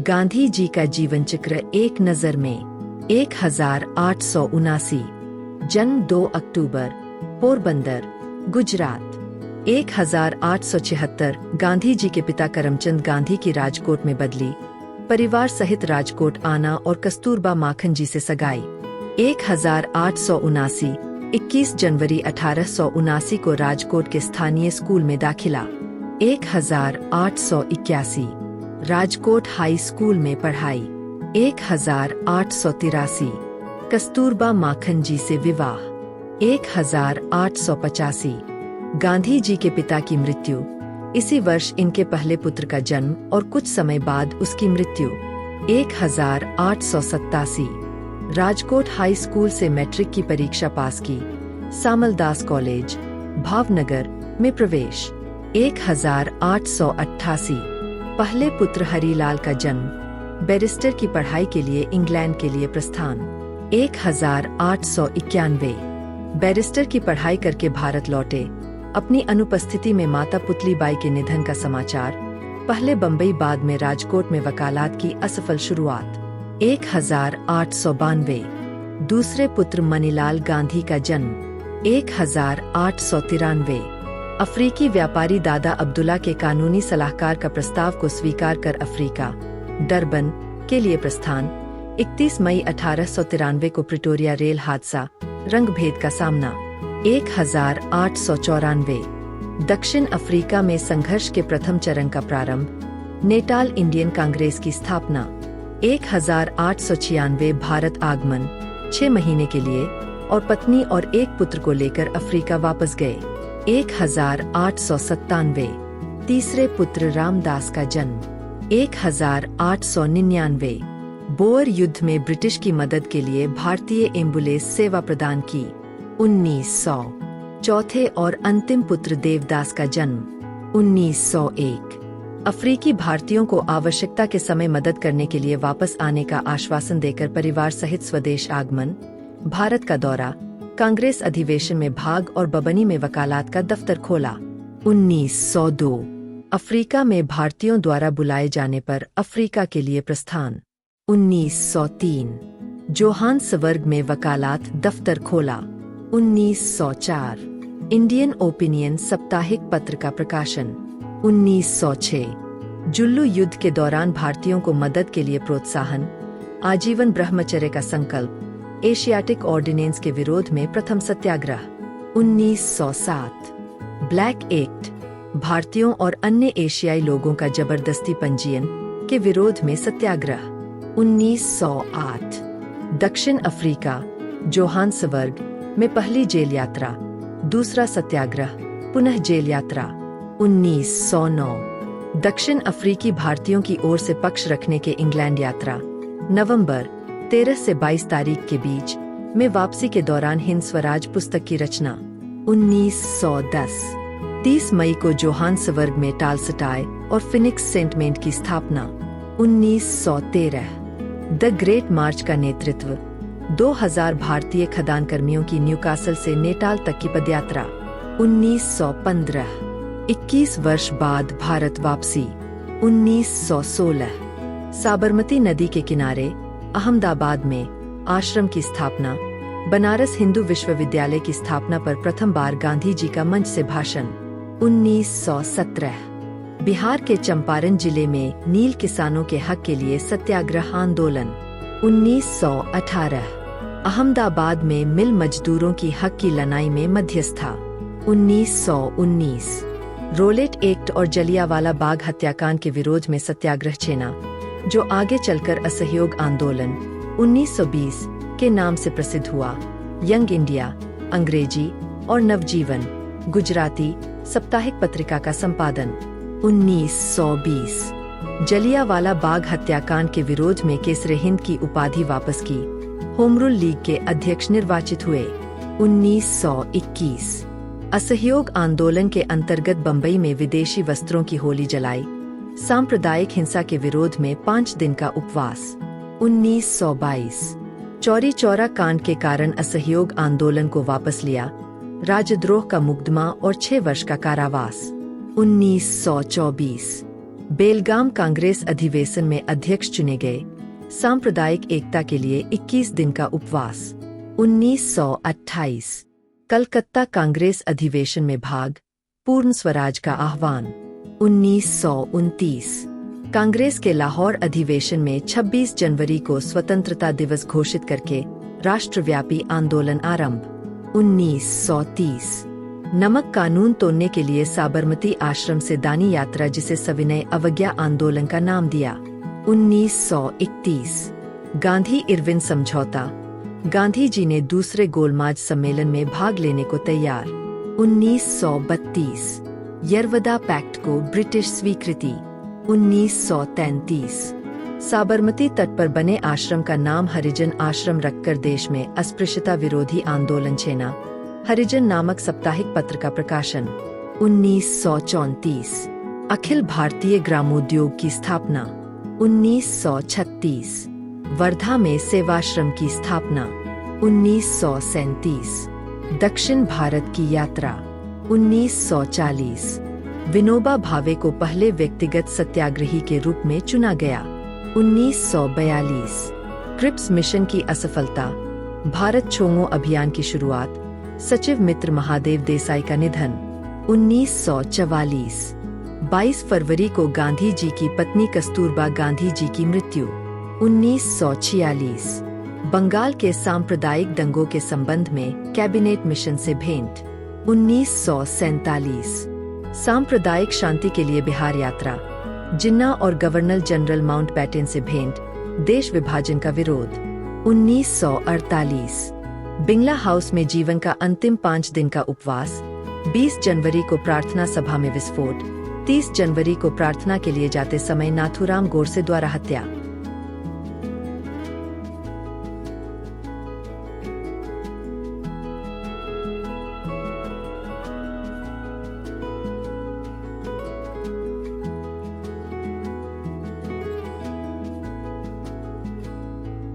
गांधी जी का जीवन चक्र एक नजर में। 1879, जन्म 2 अक्टूबर, पोरबंदर, गुजरात। 1876, गांधी जी के पिता करमचंद गांधी की राजकोट में बदली, परिवार सहित राजकोट आना और कस्तूरबा माखन जी से सगाई। 1879, 21 जनवरी 1879 को राजकोट के स्थानीय स्कूल में दाखिला। 1881, राजकोट हाई स्कूल में पढ़ाई। 1883, कस्तूरबा माखन जी से विवाह। 1885, गांधी जी के पिता की मृत्यु। इसी वर्ष इनके पहले पुत्र का जन्म और कुछ समय बाद उसकी मृत्यु। 1887, राजकोट हाई स्कूल से मैट्रिक की परीक्षा पास की। सामलदास कॉलेज, भावनगर में प्रवेश। 1888, पहले पुत्र हरिलाल का जन्म। बैरिस्टर की पढ़ाई के लिए इंग्लैंड के लिए प्रस्थान। 1891, बैरिस्टर की पढ़ाई करके भारत लौटे। अपनी अनुपस्थिति में माता पुतलीबाई के निधन का समाचार। पहले बंबई, बाद में राजकोट में वकालत की असफल शुरुआत। 1892, दूसरे पुत्र मनीलाल गांधी का जन्म। 1893, अफ्रीकी व्यापारी दादा अब्दुल्ला के कानूनी सलाहकार का प्रस्ताव को स्वीकार कर अफ्रीका, डरबन के लिए प्रस्थान। 31 मई 1893 को प्रिटोरिया रेल हादसा, रंगभेद का सामना। 1894, दक्षिण अफ्रीका में संघर्ष के प्रथम चरण का प्रारंभ। नेटाल इंडियन कांग्रेस की स्थापना। 1896, भारत आगमन, 6 महीने के लिए, और पत्नी और एक पुत्र को लेकर अफ्रीका वापस गए। 1897, तीसरे पुत्र रामदास का जन्म। 1899, बोअर युद्ध में ब्रिटिश की मदद के लिए भारतीय एम्बुलेंस सेवा प्रदान की। 1900, चौथे और अंतिम पुत्र देवदास का जन्म। 1901, अफ्रीकी भारतीयों को आवश्यकता के समय मदद करने के लिए वापस आने का आश्वासन देकर परिवार सहित स्वदेश आगमन। भारत का दौरा, कांग्रेस अधिवेशन में भाग और बबनी में वकालत का दफ्तर खोला। 1902, अफ्रीका में भारतीयों द्वारा बुलाए जाने पर अफ्रीका के लिए प्रस्थान। 1903, जोहान्सबर्ग में वकालत दफ्तर खोला। 1904, इंडियन ओपिनियन साप्ताहिक पत्र का प्रकाशन। 1906, जुल्लू युद्ध के दौरान भारतीयों को मदद के लिए प्रोत्साहन। आजीवन ब्रह्मचर्य का संकल्प। एशियाटिक ऑर्डिनेंस के विरोध में प्रथम सत्याग्रह। 1907, ब्लैक एक्ट, भारतीयों और अन्य एशियाई लोगों का जबरदस्ती पंजीयन के विरोध में सत्याग्रह। 1908, दक्षिण अफ्रीका, जोहान्सबर्ग में पहली जेल यात्रा, दूसरा सत्याग्रह, पुनः जेल यात्रा। 1909, दक्षिण अफ्रीकी भारतीयों की ओर से पक्ष रखने के इंग्लैंड यात्रा। नवंबर 13 से 22 तारीख के बीच में वापसी के दौरान हिंद स्वराज पुस्तक की रचना। 1910, 30 मई को जोहान्सबर्ग में टालस्टॉय और फिनिक्स सेंटमेंट की स्थापना। 1913, द ग्रेट मार्च का नेतृत्व। 2000 भारतीय खदान कर्मियों की न्यूकासल से नेटाल तक की पदयात्रा। 1915, 21 वर्ष बाद भारत वापसी। 1916, साबरमती नदी के किनारे अहमदाबाद में आश्रम की स्थापना। बनारस हिंदू विश्वविद्यालय की स्थापना पर प्रथम बार गांधी जी का मंच से भाषण। 1917, बिहार के चंपारण जिले में नील किसानों के हक के लिए सत्याग्रह आंदोलन। 1918, अहमदाबाद में मिल मजदूरों की हक की लड़ाई में मध्यस्थता। 1919, रोलेट एक्ट और जलियांवाला बाग हत्याकांड के विरोध में सत्याग्रह छेना, जो आगे चलकर असहयोग आंदोलन 1920 के नाम से प्रसिद्ध हुआ। यंग इंडिया, अंग्रेजी और नवजीवन, गुजराती साप्ताहिक पत्रिका का संपादन। 1920, जलियांवाला बाग हत्याकांड के विरोध में केसरे हिंद की उपाधि वापस की। होम रूल लीग के अध्यक्ष निर्वाचित हुए। 1921, असहयोग आंदोलन के अंतर्गत बंबई में विदेशी वस्त्रों की होली जलाई। सांप्रदायिक हिंसा के विरोध में 5 दिन का उपवास। 1922, चौरी चौरा कांड के कारण असहयोग आंदोलन को वापस लिया। राजद्रोह का मुकदमा और 6 वर्ष का कारावास। 1924, बेलगाम कांग्रेस अधिवेशन में अध्यक्ष चुने गए। सांप्रदायिक एकता के लिए 21 दिन का उपवास। 1928 कलकत्ता कांग्रेस अधिवेशन में भाग, पूर्ण स्वराज का आह्वान। 1929 कांग्रेस के लाहौर अधिवेशन में 26 जनवरी को स्वतंत्रता दिवस घोषित करके राष्ट्रव्यापी आंदोलन आरंभ। 1930 नमक कानून तोड़ने के लिए साबरमती आश्रम से दानी यात्रा, जिसे सविनय अवज्ञा आंदोलन का नाम दिया। 1931 गांधी इरविन समझौता, गांधी जी ने दूसरे गोलमाज सम्मेलन में भाग लेने को तैयार। 1932 यरवदा पैक्ट को ब्रिटिश स्वीकृति। 1933 साबरमती तट पर बने आश्रम का नाम हरिजन आश्रम रखकर देश में अस्पृश्यता विरोधी आंदोलन छेना, हरिजन नामक साप्ताहिक पत्र का प्रकाशन। 1934 अखिल भारतीय ग्रामोद्योग की स्थापना। 1936 वर्धा में सेवाश्रम की स्थापना। 1937 दक्षिण भारत की यात्रा। 1940 विनोबा भावे को पहले व्यक्तिगत सत्याग्रही के रूप में चुना गया। 1942 क्रिप्स मिशन की असफलता, भारत छोड़ो अभियान की शुरुआत, सचिव मित्र महादेव देसाई का निधन। 1944 22 फरवरी को गांधी जी की पत्नी कस्तूरबा गांधी जी की मृत्यु। 1946 बंगाल के सांप्रदायिक दंगों के संबंध में कैबिनेट मिशन से भेंट। 1947 सांप्रदायिक शांति के लिए बिहार यात्रा, जिन्ना और गवर्नर जनरल माउंटबेटन से भेंट, देश विभाजन का विरोध। 1948 बिंगला हाउस में जीवन का अंतिम 5 दिन का उपवास। 20 जनवरी को प्रार्थना सभा में विस्फोट। 30 जनवरी को प्रार्थना के लिए जाते समय नाथूराम गोडसे द्वारा हत्या।